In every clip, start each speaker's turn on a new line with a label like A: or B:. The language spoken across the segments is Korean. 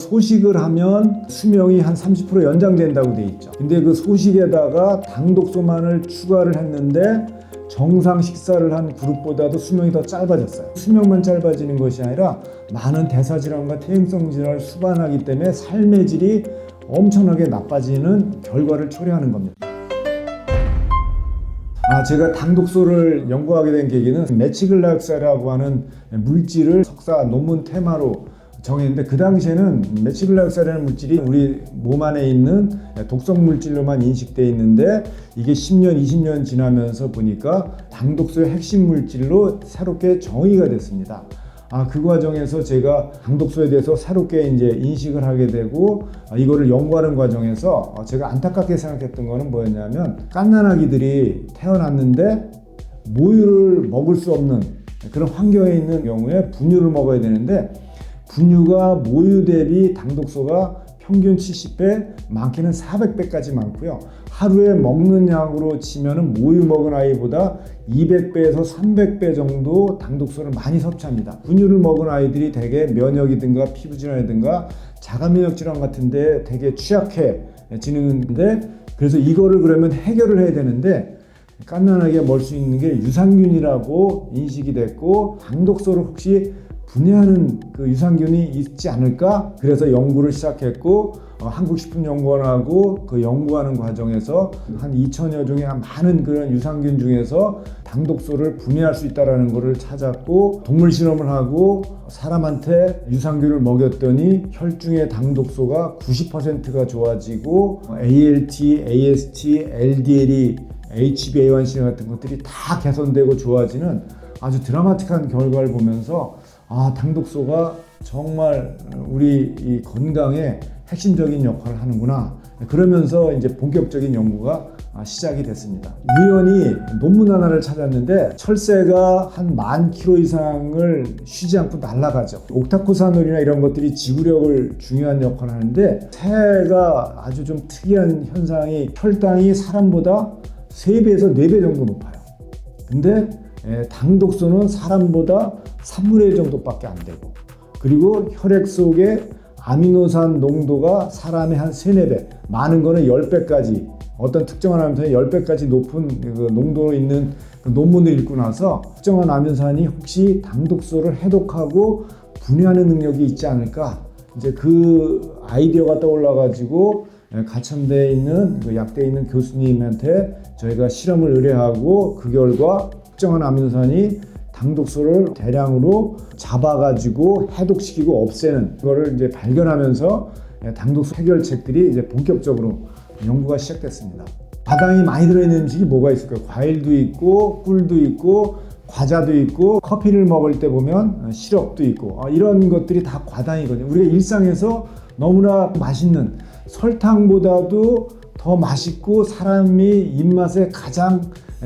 A: 소식을 하면 수명이 한 30% 연장된다고 돼 있죠. 근데 그 소식에다가 당독소만을 추가를 했는데 정상 식사를 한 그룹보다도 수명이 더 짧아졌어요. 수명만 짧아지는 것이 아니라 많은 대사질환과 퇴행성 질환을 수반하기 때문에 삶의 질이 엄청나게 나빠지는 결과를 초래하는 겁니다. 제가 당독소를 연구하게 된 계기는 메치글락사라고 하는 물질을 석사 논문 테마로 정했는데, 그 당시에는 메치글락사라는 물질이 우리 몸 안에 있는 독성 물질로만 인식되어 있는데, 이게 10년, 20년 지나면서 보니까 당독소의 핵심 물질로 새롭게 정의가 됐습니다. 그 과정에서 제가 당독소에 대해서 새롭게 이제 인식을 하게 되고, 이거를 연구하는 과정에서 제가 안타깝게 생각했던 거는 뭐였냐면, 갓난아기들이 태어났는데 모유를 먹을 수 없는 그런 환경에 있는 경우에 분유를 먹어야 되는데, 분유가 모유 대비 당독소가 평균 70배, 많게는 400배까지 많고요. 하루에 먹는 양으로 치면은 모유 먹은 아이보다 200배에서 300배 정도 당독소를 많이 섭취합니다. 분유를 먹은 아이들이 대개 면역이든가 피부질환이든가 자가면역질환 같은데 되게 취약해지는데, 그래서 이거를 그러면 해결을 해야 되는데, 갓난아기가 먹을 수 있는 게 유산균이라고 인식이 됐고, 당독소를 혹시 분해하는 그 유산균이 있지 않을까? 그래서 연구를 시작했고, 한국식품연구원하고 그 연구하는 과정에서 한 2,000여 종의 많은 그런 유산균 중에서 당독소를 분해할 수 있다는 것을 찾았고, 동물 실험을 하고 사람한테 유산균을 먹였더니 혈중의 당독소가 90%가 좋아지고, ALT, AST, LDL이 HbA1c 같은 것들이 다 개선되고 좋아지는 아주 드라마틱한 결과를 보면서 당독소가 정말 우리 이 건강에 핵심적인 역할을 하는구나. 그러면서 이제 본격적인 연구가 시작이 됐습니다. 우연히 논문 하나를 찾았는데, 철새가 한 10,000km 이상을 쉬지 않고 날아가죠. 옥타코사놀이나 이런 것들이 지구력을 중요한 역할을 하는데, 새가 아주 좀 특이한 현상이 혈당이 사람보다 3배에서 4배 정도 높아요. 근데 당독소는 사람보다 3분의 1 정도밖에 안 되고, 그리고 혈액 속에 아미노산 농도가 사람의 한 3, 4배, 많은 거는 10배까지, 어떤 특정한 아미노산이 10배까지 높은 그 농도로 있는 그 논문을 읽고 나서, 특정한 아미노산이 혹시 당독소를 해독하고 분해하는 능력이 있지 않을까, 이제 그 아이디어가 떠올라가지고 가천대에 있는 그 약대에 있는 교수님한테 저희가 실험을 의뢰하고, 그 결과 특정한 아미노산이 당독소를 대량으로 잡아가지고 해독시키고 없애는 거를 이제 발견하면서 당독소 해결책들이 이제 본격적으로 연구가 시작됐습니다. 과당이 많이 들어있는 음식이 뭐가 있을까요? 과일도 있고, 꿀도 있고, 과자도 있고, 커피를 먹을 때 보면 시럽도 있고, 이런 것들이 다 과당이거든요. 우리가 일상에서 너무나 맛있는, 설탕보다도 더 맛있고 사람이 입맛에 가장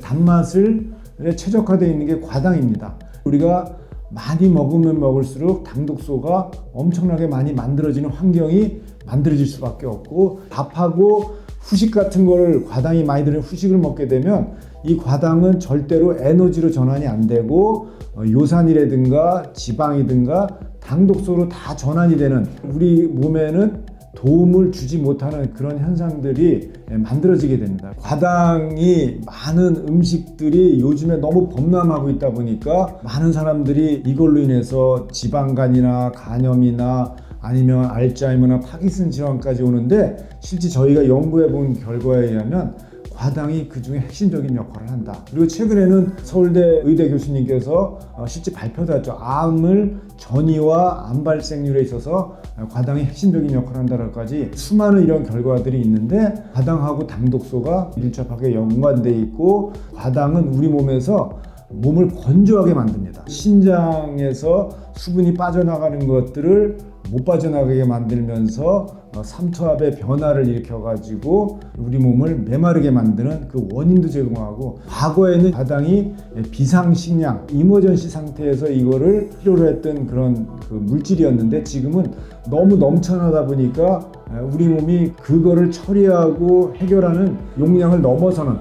A: 단맛을 최적화되어 있는 게 과당입니다. 우리가 많이 먹으면 먹을수록 당독소가 엄청나게 많이 만들어지는 환경이 만들어질 수밖에 없고, 밥하고 후식 같은 거를, 과당이 많이 들은 후식을 먹게 되면 이 과당은 절대로 에너지로 전환이 안 되고, 요산이라든가 지방이든가 당독소로 다 전환이 되는, 우리 몸에는 도움을 주지 못하는 그런 현상들이 만들어지게 됩니다. 과당이 많은 음식들이 요즘에 너무 범람하고 있다 보니까 많은 사람들이 이걸로 인해서 지방간이나 간염이나 아니면 알츠하이머나 파킨슨 질환까지 오는데, 실제 저희가 연구해 본 결과에 의하면 과당이 그 중에 핵심적인 역할을 한다. 그리고 최근에는 서울대 의대 교수님께서 실제 발표도 했죠. 암을 전이와 암 발생률에 있어서 과당이 핵심적인 역할을 한다라까지 수많은 이런 결과들이 있는데, 과당하고 당독소가 밀접하게 연관되어 있고, 과당은 우리 몸에서 몸을 건조하게 만듭니다. 신장에서 수분이 빠져나가는 것들을 못 빠져나가게 만들면서 삼투압의 변화를 일으켜가지고 우리 몸을 메마르게 만드는 그 원인도 제공하고, 과거에는 과당이 비상식량, 이머전시 상태에서 이거를 필요로 했던 그런 그 물질이었는데, 지금은 너무 넘쳐나다 보니까 우리 몸이 그거를 처리하고 해결하는 용량을 넘어서는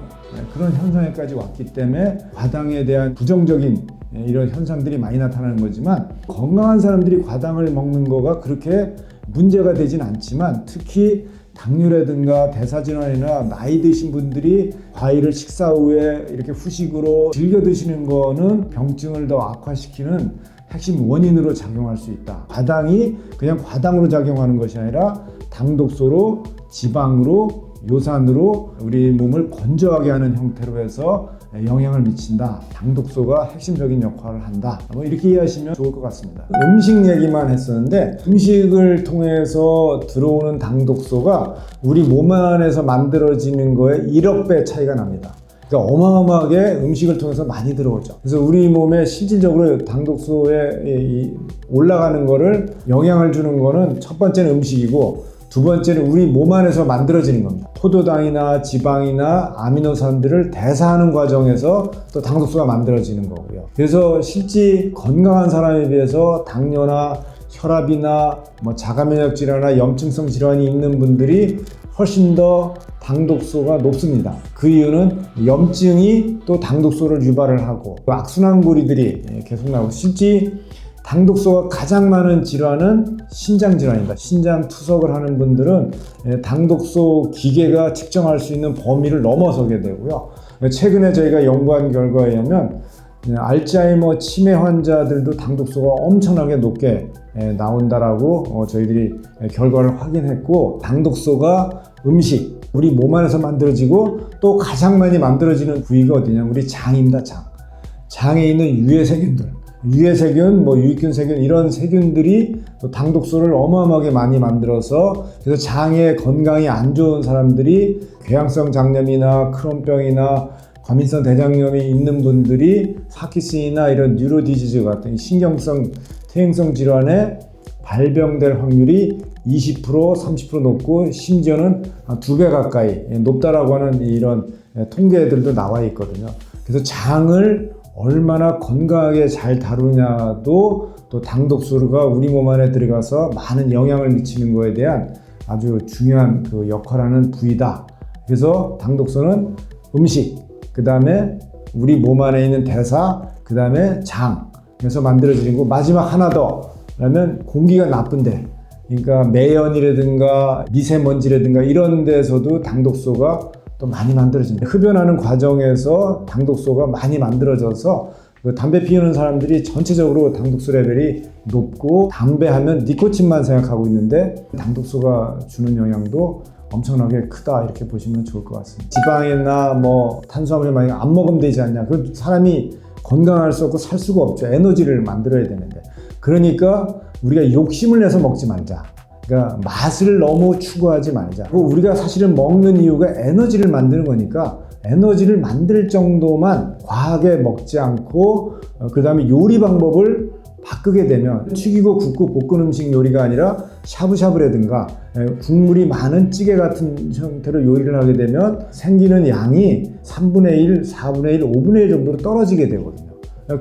A: 그런 현상에까지 왔기 때문에 과당에 대한 부정적인 이런 현상들이 많이 나타나는 거지만, 건강한 사람들이 과당을 먹는 거가 그렇게 문제가 되진 않지만 특히 당뇨라든가 대사질환이나 나이 드신 분들이 과일을 식사 후에 이렇게 후식으로 즐겨 드시는 거는 병증을 더 악화시키는 핵심 원인으로 작용할 수 있다. 과당이 그냥 과당으로 작용하는 것이 아니라 당독소로, 지방으로, 요산으로 우리 몸을 건조하게 하는 형태로 해서 영향을 미친다. 당독소가 핵심적인 역할을 한다. 뭐 이렇게 이해하시면 좋을 것 같습니다. 음식 얘기만 했었는데 음식을 통해서 들어오는 당독소가 우리 몸 안에서 만들어지는 거에 1억 배 차이가 납니다. 그러니까 어마어마하게 음식을 통해서 많이 들어오죠. 그래서 우리 몸에 실질적으로 당독소에 올라가는 거를 영향을 주는 거는 첫 번째는 음식이고 두 번째는 우리 몸 안에서 만들어지는 겁니다. 포도당이나 지방이나 아미노산들을 대사하는 과정에서 또 당독소가 만들어지는 거고요. 그래서 실제 건강한 사람에 비해서 당뇨나 혈압이나 자가면역 질환이나 염증성 질환이 있는 분들이 훨씬 더 당독소가 높습니다. 그 이유는 염증이 또 당독소를 유발을 하고 악순환고리들이 계속 나오고 실제 당독소가 가장 많은 질환은 신장 질환입니다. 신장 투석을 하는 분들은 당독소 기계가 측정할 수 있는 범위를 넘어서게 되고요. 최근에 저희가 연구한 결과에 의하면 알츠하이머 치매 환자들도 당독소가 엄청나게 높게 나온다라고 저희들이 결과를 확인했고 당독소가 음식, 우리 몸 안에서 만들어지고 또 가장 많이 만들어지는 부위가 어디냐면 우리 장입니다. 장에 있는 유해세균들. 유해세균, 유익균 세균 이런 세균들이 또 당독소를 어마어마하게 많이 만들어서 그래서 장에 건강이 안 좋은 사람들이 궤양성 장염이나 크론병이나 과민성 대장염이 있는 분들이 파킨슨이나 이런 뉴로디지즈 같은 신경성 퇴행성 질환에 발병될 확률이 20%, 30% 높고 심지어는 2배 가까이 높다라고 하는 이런 통계들도 나와 있거든요. 그래서 장을 얼마나 건강하게 잘 다루냐도 또 당독소가 우리 몸 안에 들어가서 많은 영향을 미치는 거에 대한 아주 중요한 그 역할하는 부위다. 그래서 당독소는 음식, 그 다음에 우리 몸 안에 있는 대사, 그 다음에 장에서 만들어지는 거. 마지막 하나 더 라면 공기가 나쁜데, 그러니까 매연이라든가 미세먼지라든가 이런 데서도 당독소가 또 많이 만들어집니다. 흡연하는 과정에서 당독소가 많이 만들어져서 담배 피우는 사람들이 전체적으로 당독소 레벨이 높고 담배 하면 니코틴만 생각하고 있는데 당독소가 주는 영향도 엄청나게 크다 이렇게 보시면 좋을 것 같습니다. 지방이나 탄수화물을 많이 안 먹으면 되지 않냐. 그 사람이 건강할 수 없고 살 수가 없죠. 에너지를 만들어야 되는데. 그러니까 우리가 욕심을 내서 먹지 말자. 그러니까 맛을 너무 추구하지 말자. 우리가 사실은 먹는 이유가 에너지를 만드는 거니까 에너지를 만들 정도만 과하게 먹지 않고 그 다음에 요리 방법을 바꾸게 되면 튀기고 굽고 볶은 음식 요리가 아니라 샤브샤브라든가 국물이 많은 찌개 같은 형태로 요리를 하게 되면 생기는 양이 3분의 1, 4분의 1, 5분의 1 정도로 떨어지게 되거든요.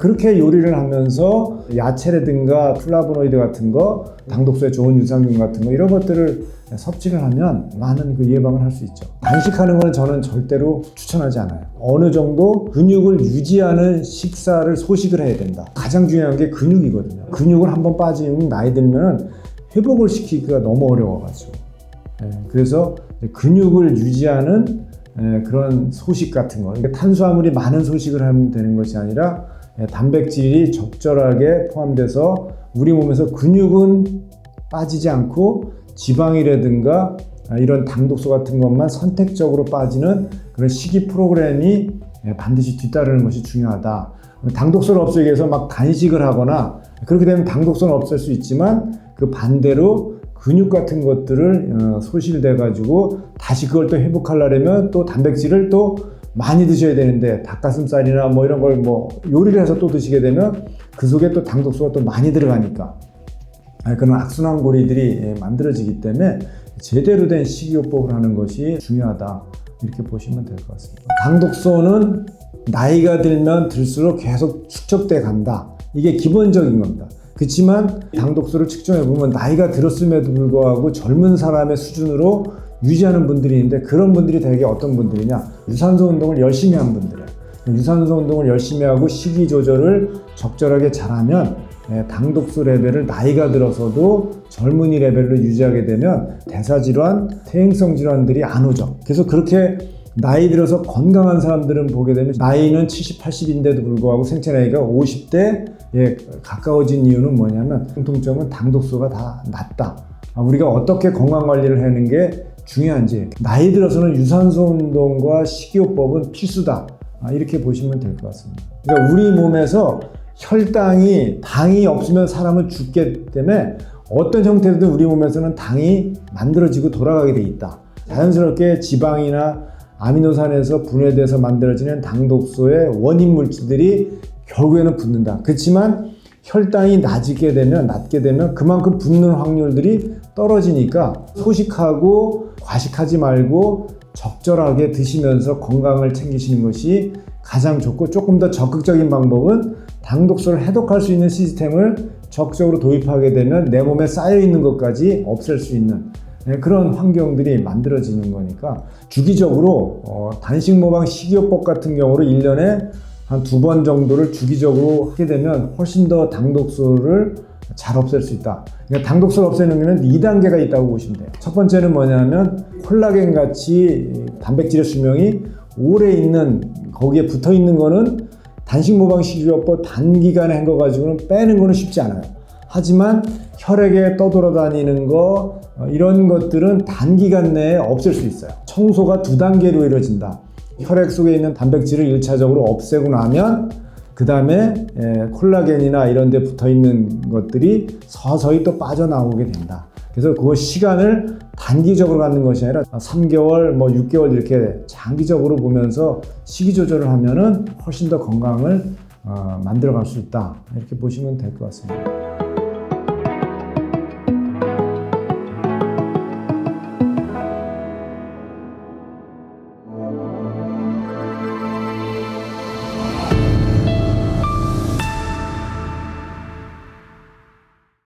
A: 그렇게 요리를 하면서 야채라든가 플라보노이드 같은 거, 당독소에 좋은 유산균 같은 거 이런 것들을 섭취를 하면 많은 그 예방을 할 수 있죠. 단식하는 건 저는 절대로 추천하지 않아요. 어느 정도 근육을 유지하는 식사를 소식을 해야 된다. 가장 중요한 게 근육이거든요. 근육을 한번 빠지면 나이 들면 회복을 시키기가 너무 어려워가지고 그래서 근육을 유지하는 그런 소식 같은 거, 그러니까 탄수화물이 많은 소식을 하면 되는 것이 아니라 단백질이 적절하게 포함돼서 우리 몸에서 근육은 빠지지 않고 지방이라든가 이런 당독소 같은 것만 선택적으로 빠지는 그런 식이 프로그램이 반드시 뒤따르는 것이 중요하다. 당독소를 없애기 위해서 막 단식을 하거나 그렇게 되면 당독소는 없앨 수 있지만 그 반대로 근육 같은 것들을 소실돼 가지고 다시 그걸 또 회복하려면 또 단백질을 또 많이 드셔야 되는데 닭가슴살이나 이런 걸 요리를 해서 또 드시게 되면 그 속에 또 당독소가 또 많이 들어가니까 그런 악순환고리들이 만들어지기 때문에 제대로 된 식이요법을 하는 것이 중요하다 이렇게 보시면 될 것 같습니다. 당독소는 나이가 들면 들수록 계속 축적돼 간다. 이게 기본적인 겁니다. 그렇지만 당독소를 측정해 보면 나이가 들었음에도 불구하고 젊은 사람의 수준으로 유지하는 분들이 있는데 그런 분들이 대개 어떤 분들이냐, 유산소 운동을 열심히 한 분들이에요. 유산소 운동을 열심히 하고 식이 조절을 적절하게 잘하면 당독소 레벨을 나이가 들어서도 젊은이 레벨로 유지하게 되면 대사질환, 퇴행성 질환들이 안 오죠. 그래서 그렇게 나이 들어서 건강한 사람들은 보게 되면 나이는 70, 80인데도 불구하고 생체 나이가 50대에 가까워진 이유는 뭐냐면 공통점은 당독소가 다 낮다. 우리가 어떻게 건강관리를 하는 게 중요한지, 나이 들어서는 유산소 운동과 식이요법은 필수다, 이렇게 보시면 될 것 같습니다. 그러니까 우리 몸에서 당이 없으면 사람은 죽기 때문에 어떤 형태로든 우리 몸에서는 당이 만들어지고 돌아가게 돼 있다. 자연스럽게 지방이나 아미노산에서 분해돼서 만들어지는 당독소의 원인 물질들이 결국에는 붙는다. 그렇지만 혈당이 낮게 되면 그만큼 붙는 확률들이 떨어지니까 소식하고 과식하지 말고 적절하게 드시면서 건강을 챙기시는 것이 가장 좋고, 조금 더 적극적인 방법은 당독소를 해독할 수 있는 시스템을 적극적으로 도입하게 되면 내 몸에 쌓여있는 것까지 없앨 수 있는 그런 환경들이 만들어지는 거니까, 주기적으로 단식 모방 식이요법 같은 경우로 1년에 한 2번 정도를 주기적으로 하게 되면 훨씬 더 당독소를 잘 없앨 수 있다. 그러니까 당독소를 없애는 데는 2단계가 있다고 보시면 돼요. 첫 번째는 뭐냐면 콜라겐 같이 단백질의 수명이 오래 있는, 거기에 붙어 있는 거는 단식 모방 식이요법 단기간에 한 거 가지고는 빼는 거는 쉽지 않아요. 하지만 혈액에 떠돌아다니는 거, 이런 것들은 단기간 내에 없앨 수 있어요. 청소가 2단계로 이루어진다. 혈액 속에 있는 단백질을 1차적으로 없애고 나면 그 다음에 콜라겐이나 이런 데 붙어 있는 것들이 서서히 또 빠져나오게 된다. 그래서 그 시간을 단기적으로 갖는 것이 아니라 3개월, 6개월 이렇게 장기적으로 보면서 식이 조절을 하면은 훨씬 더 건강을 만들어 갈 수 있다. 이렇게 보시면 될 것 같습니다.